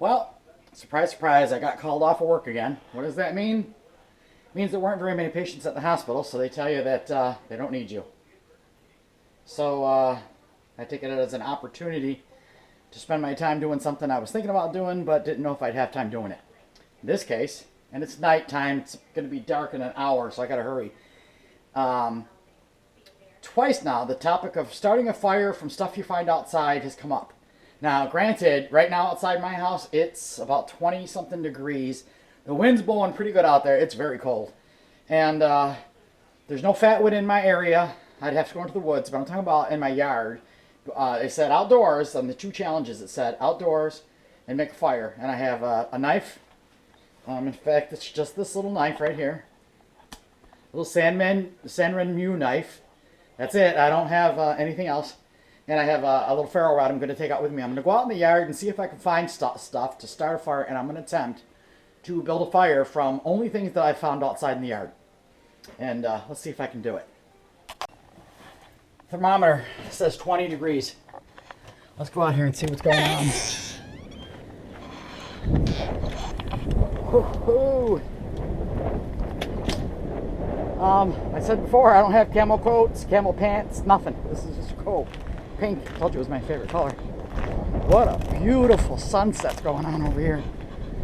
Well, surprise, surprise, I got called off of work again. What does that mean? It means there weren't very many patients at the hospital, so they tell you that they don't need you. So I take it as an opportunity to spend my time doing something I was thinking about doing, but didn't know if I'd have time doing it. In this case, and it's nighttime, it's going to be dark in an hour, so I got to hurry. Twice now, the topic of starting a fire from stuff you find outside has come up. Now, granted, right now outside my house, it's about 20-something degrees. The wind's blowing pretty good out there. It's very cold. And there's no fat wood in my area. I'd have to go into the woods, but I'm talking about in my yard. It said outdoors, on the two challenges, it said outdoors and make a fire. And I have a knife. In fact, it's just this little knife right here. Little Sandman Mew knife. That's it. I don't have anything else. And I have a little ferro rod I'm going to take out with me. I'm going to go out in the yard and see if I can find stuff to start a fire. And I'm going to attempt to build a fire from only things that I found outside in the yard. And let's see if I can do it. Thermometer says 20 degrees. Let's go out here and see what's going on. Woo-hoo. I said before, I don't have camel coats, camel pants, nothing. This is just cool. Pink, I told you it was my favorite color. What a beautiful sunset going on over here.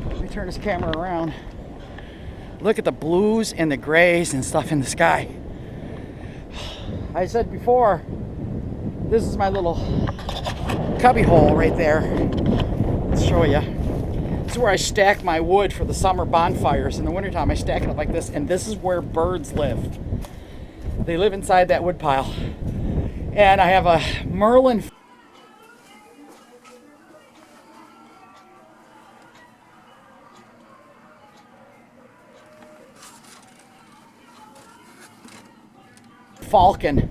Let me turn this camera around. Look at the blues and the grays and stuff in the sky. I said before, this is my little cubby hole right there. Let's show you. This is where I stack my wood for the summer bonfires. In the wintertime, I stack it up like this, and this is where birds live. They live inside that wood pile. And I have a Merlin falcon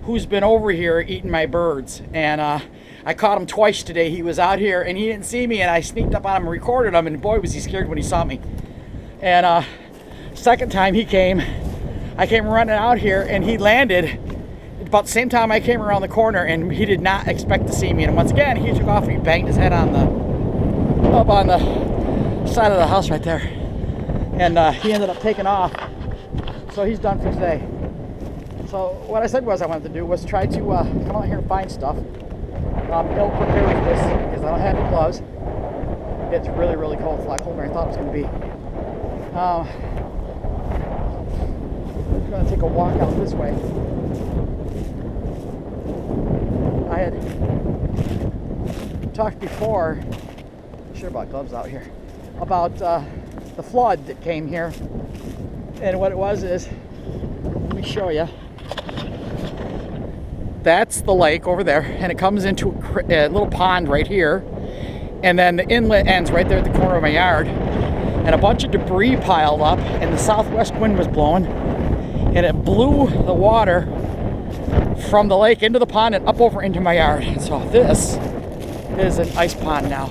who's been over here eating my birds, and I caught him twice today. He was out here and he didn't see me, and I sneaked up on him and recorded him, and boy was he scared when he saw me. And second time he came, I came running out here and he landed about the same time I came around the corner, and he did not expect to see me. And once again he took off and he banged his head on up on the side of the house right there, and he ended up taking off. So he's done for today. So what I said was I wanted to do was try to come out here and find stuff. Ill prepared for this because I don't have any gloves. It's really, really cold. It's a lot colder than I thought it was going to be. I'm going to take a walk out this way. I had talked before, I should have brought gloves out here, about the flood that came here. And what it was is, let me show you. That's the lake over there, and it comes into a little pond right here, and then the inlet ends right there at the corner of my yard, and a bunch of debris piled up, and the southwest wind was blowing, and it blew the water from the lake into the pond and up over into my yard. And so this is an ice pond now,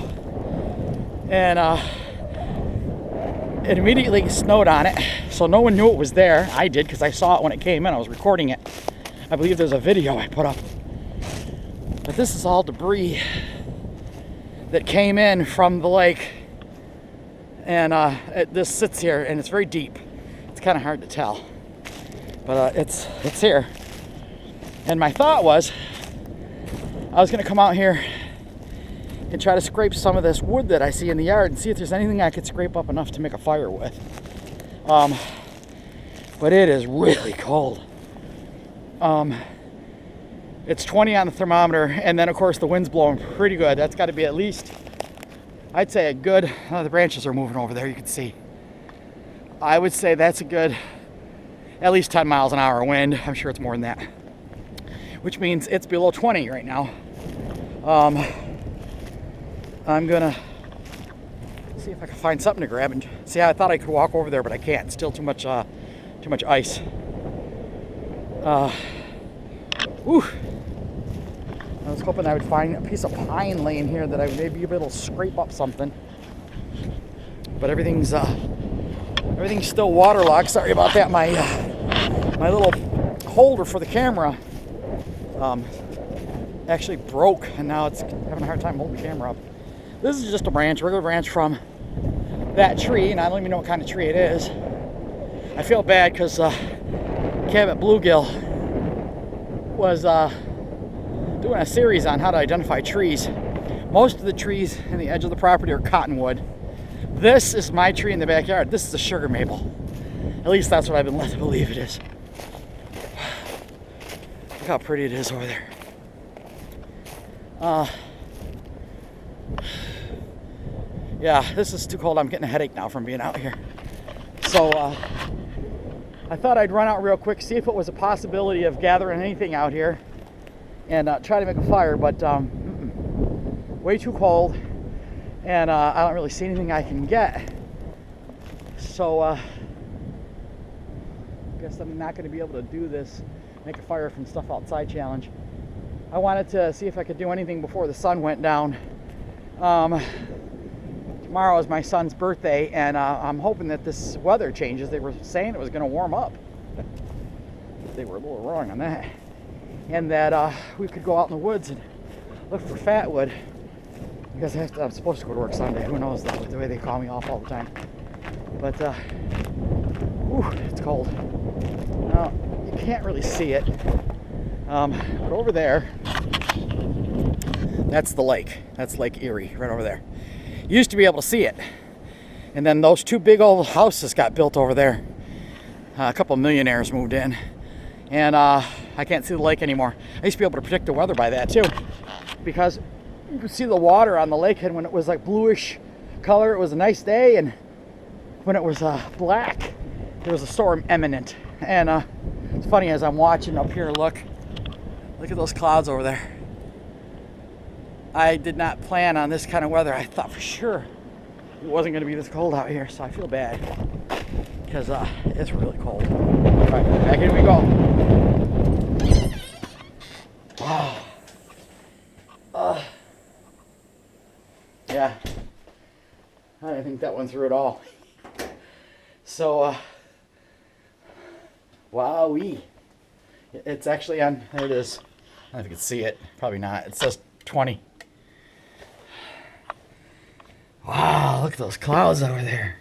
and it immediately snowed on it, so no one knew it was there. I did, because I saw it when it came in. I was recording it. I believe there's a video I put up. But this is all debris that came in from the lake. And this sits here, and it's very deep. It's kind of hard to tell. But it's here. And my thought was, I was going to come out here and try to scrape some of this wood that I see in the yard and see if there's anything I could scrape up enough to make a fire with. But it is really cold. It's 20 on the thermometer, and then of course the wind's blowing pretty good. That's got to be at least, I'd say a good, the branches are moving over there, you can see. I would say that's a good, at least 10 miles an hour wind. I'm sure it's more than that. Which means it's below 20 right now. I'm gonna see if I can find something to grab and see. I thought I could walk over there, but I can't. Still too much ice. Whew. I was hoping I would find a piece of pine laying here that I would maybe be able to scrape up something. But everything's still waterlogged. Sorry about that. My little holder for the camera actually broke, and now it's having a hard time holding the camera up. This is just a branch, regular branch from that tree, and I don't even know what kind of tree it is. I feel bad because Cabot Bluegill was doing a series on how to identify trees. Most of the trees in the edge of the property are cottonwood. This is my tree in the backyard. This is a sugar maple. At least that's what I've been led to believe it is. Look how pretty it is over there. Yeah, this is too cold. I'm getting a headache now from being out here. So I thought I'd run out real quick, see if it was a possibility of gathering anything out here and try to make a fire, but way too cold, and I don't really see anything I can get. So I guess I'm not going to be able to do this make a fire from stuff outside challenge. I wanted to see if I could do anything before the sun went down. Tomorrow is my son's birthday, and I'm hoping that this weather changes. They were saying it was going to warm up. They were a little wrong on that. And that we could go out in the woods and look for fatwood, because I'm supposed to go to work Sunday. Who knows, the way they call me off all the time. But it's cold. Now you can't really see it, but over there, that's the lake. That's Lake Erie right over there. You used to be able to see it, and then those two big old houses got built over there. A couple of millionaires moved in, and I can't see the lake anymore. I used to be able to predict the weather by that too, because you could see the water on the lake, and when it was like bluish color, it was a nice day, and when it was black, there was a storm imminent. And it's funny, as I'm watching up here, look at those clouds over there. I did not plan on this kind of weather. I thought for sure it wasn't going to be this cold out here, so I feel bad because it's really cold. All right, back in we go. Wow. Yeah, I didn't think that one through at all. So, wowee. It's actually on, there it is. I don't know if you can see it. Probably not. It says 20. Wow, look at those clouds over there.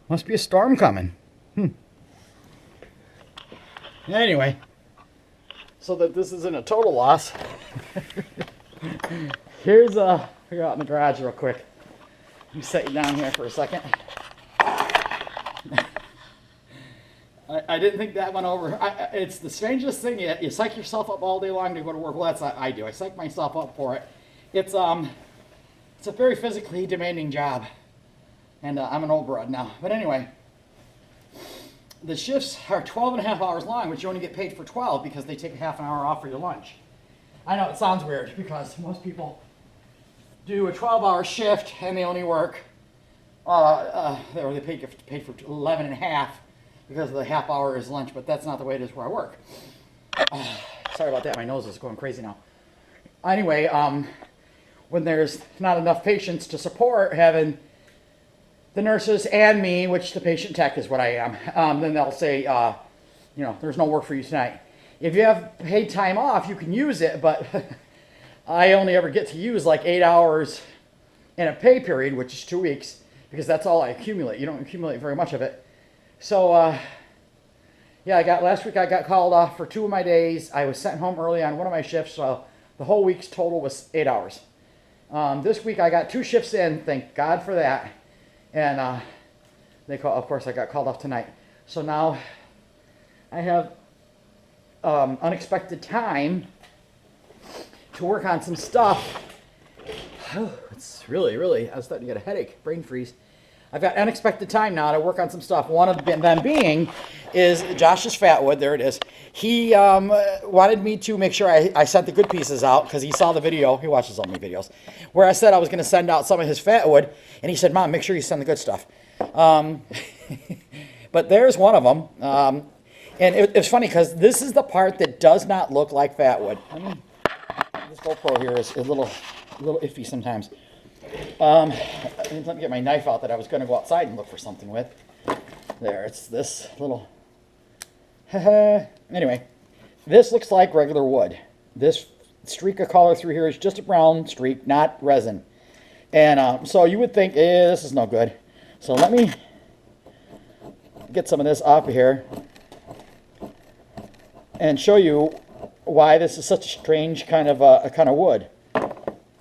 Must be a storm coming. Anyway, so that this isn't a total loss, here's figure out in the garage real quick. Let me set you down here for a second. I didn't think that went over. It's the strangest thing. You psych yourself up all day long to go to work. Well, that's what I do. I psych myself up for it. It's a very physically demanding job, and I'm an old broad now. But anyway, the shifts are 12 and a half hours long, but you only get paid for 12 because they take a half an hour off for your lunch. I know it sounds weird because most people do a 12-hour shift and they only work, they get paid for 11 and a half because the half hour is lunch, but that's not the way it is where I work. Sorry about that, my nose is going crazy now. Anyway, when there's not enough patients to support having the nurses and me, which the patient tech is what I am, then they'll say, there's no work for you tonight. If you have paid time off, you can use it, but I only ever get to use like 8 hours in a pay period, which is 2 weeks, because that's all I accumulate. You don't accumulate very much of it. So, last week I got called off for 2 of my days. I was sent home early on one of my shifts, so the whole week's total was 8 hours. This week I got 2 shifts in, thank God for that. And of course I got called off tonight. So now I have unexpected time to work on some stuff. It's really, I was starting to get a headache, brain freeze. I've got unexpected time now to work on some stuff. One of them being is Josh's Fatwood. There it is. He wanted me to make sure I sent the good pieces out because he saw the video. He watches all my videos where I said I was going to send out some of his Fatwood, and he said, "Mom, make sure you send the good stuff." But there's one of them, and it's funny because this is the part that does not look like Fatwood. This GoPro here is a little iffy sometimes. Let me get my knife out that I was going to go outside and look for something with. There, it's this little... Anyway, this looks like regular wood. This streak of color through here is just a brown streak, not resin. And so you would think, this is no good. So let me get some of this off of here and show you why this is such a strange kind of wood.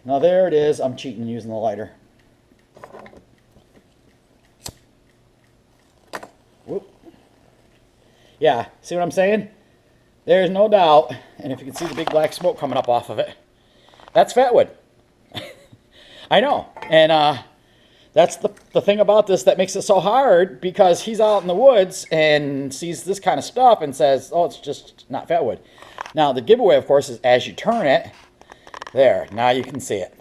Now there it is. I'm cheating using the lighter. Whoop. Yeah, see what I'm saying? There's no doubt, and if you can see the big black smoke coming up off of it, that's fat wood. I know, and that's the thing about this that makes it so hard, because he's out in the woods and sees this kind of stuff and says, oh, it's just not fat wood. Now, the giveaway, of course, is as you turn it, there, now you can see it.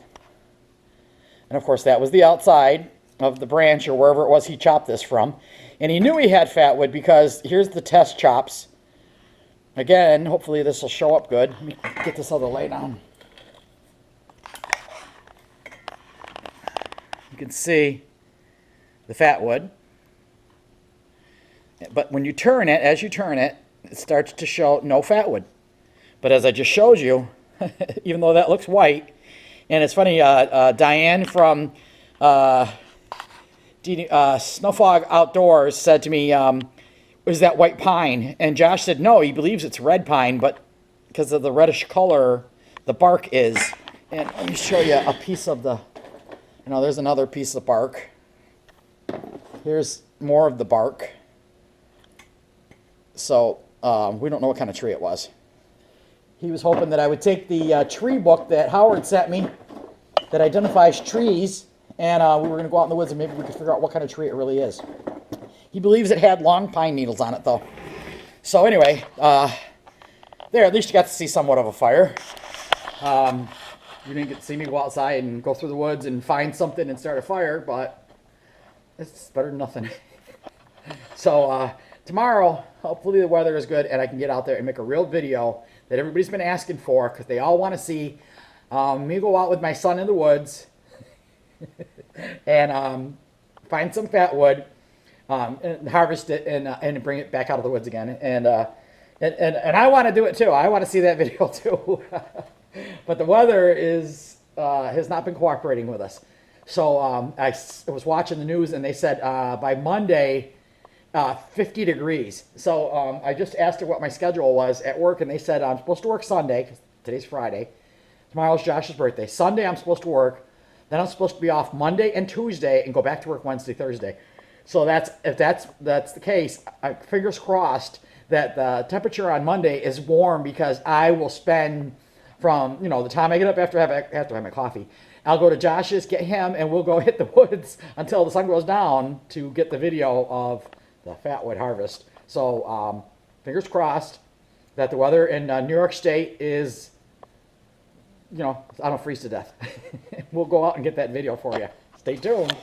And, of course, that was the outside of the branch or wherever it was he chopped this from. And he knew he had fat wood because here's the test chops. Again, hopefully this will show up good. Let me get this other lay down. You can see the fat wood. But when you turn it, as you turn it, it starts to show no fat wood. But as I just showed you, even though that looks white, and it's funny, Diane from Snowfog Outdoors said to me, was that white pine? And Josh said, no, he believes it's red pine, but because of the reddish color, the bark is. And let me show you a piece of the, there's another piece of bark. Here's more of the bark. So we don't know what kind of tree it was. He was hoping that I would take the tree book that Howard sent me that identifies trees, and we were going to go out in the woods and maybe we could figure out what kind of tree it really is. He believes it had long pine needles on it, though. So anyway, there, at least you got to see somewhat of a fire. You didn't get to see me go outside and go through the woods and find something and start a fire, but it's better than nothing. So tomorrow, hopefully the weather is good and I can get out there and make a real video that everybody's been asking for, because they all want to see me go out with my son in the woods and find some fat wood, and harvest it and bring it back out of the woods again. And I want to do it too. I want to see that video too. But the weather has not been cooperating with us. So I was watching the news and they said by Monday, 50 degrees. So I just asked her what my schedule was at work, and they said I'm supposed to work Sunday, because today's Friday. Tomorrow's Josh's birthday. Sunday I'm supposed to work. Then I'm supposed to be off Monday and Tuesday and go back to work Wednesday, Thursday. So if that's the case, fingers crossed that the temperature on Monday is warm, because I will spend from the time I get up after I have to have my coffee. I'll go to Josh's, get him, and we'll go hit the woods until the sun goes down to get the video of the fat wood harvest. So fingers crossed that the weather in New York State is, I don't freeze to death. We'll go out and get that video for you. Stay tuned.